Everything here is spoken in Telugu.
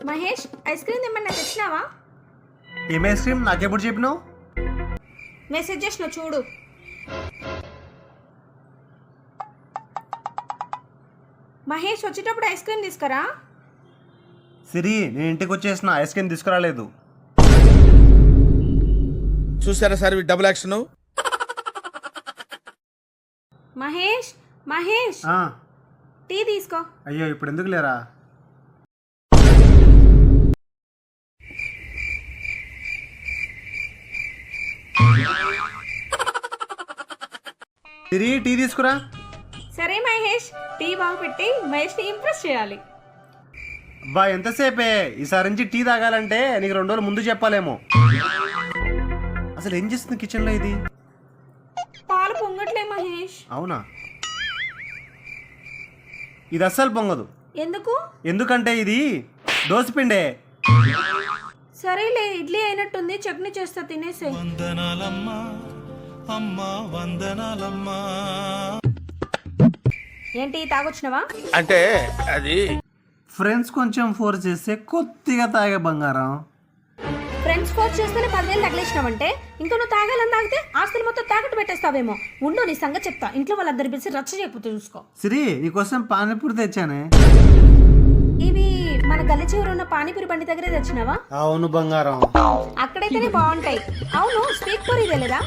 మహేష్ ఐస్ క్రీమ్ తెమ్మన్నా తెచ్చినావా? ఏం ఐస్ క్రీమ్ నాకెప్పుడు చెప్పినావు? మెసేజ్ చేసిన చూడు. మహేష్ వచ్చేటప్పుడు ఐస్ క్రీమ్ తీసుకురా. సిరి నేను ఇంటికి వచ్చేసిన ఐస్ క్రీమ్ తీసుకురాలేదు. చూసారా sir double action. Mahesh Mahesh ఆ, టీ తీసుకో. అయ్యో ఇప్పుడు ఎందుకు లేరా? సిరి టీ తీసుకురా. సరే మహేష్, టీ బాగా పెట్టి మహేష్ని ఇంప్రెస్ చేయాలి. అబ్బా ఎంతసేపే, ఈసారి నుంచి టీ తాగాలంటే నీకు 2 రోజులు ముందు చెప్పాలేమో. అసలు ఏం చేస్తుంది కిచెన్లో ఇది? పాలు పొంగట్లే మహేష్. అవునా? ఇది అస్సలు పొంగదు. ఎందుకు? ఎందుకంటే ఇది దోసపిండే. సరేలే, ఇడ్లీ అయినట్టుంది, చట్నీ చేస్తా, తినేసే. వందనాలమ్మా అమ్మా వందనాలమ్మా. ఏంటి తాగొచ్చినవా? అంటే అది ఫ్రెండ్స్ కొంచెం ఫోర్స్ చేస్తే కొద్దిగా తాగే బంగారం. ఫ్రెండ్స్ ఫోర్స్ చేస్తేనే 10,000 తగిలేసినావంటే ఇంకా నువ్వు తాగాలని తాగితే ఆస్తులు మొత్తం తాకట్టు పెట్టేస్తావేమో. ఉండు నీ సంగతి చెప్తా. ఇంట్లో వాళ్ళందరి పిలిచి రచ్చ చేయకపోతే చూసుకో. సిరి నీకోసం పానీపూరి తెచ్చానే. ఇవి మన గల్లి చివర ఉన్న పానీపూరి బండి దగ్గరే తెచ్చినావా? అవును బంగారం. అక్కడైతేనే బాగుంటాయి. అవును, స్వీట్ పూరి తెలియదా?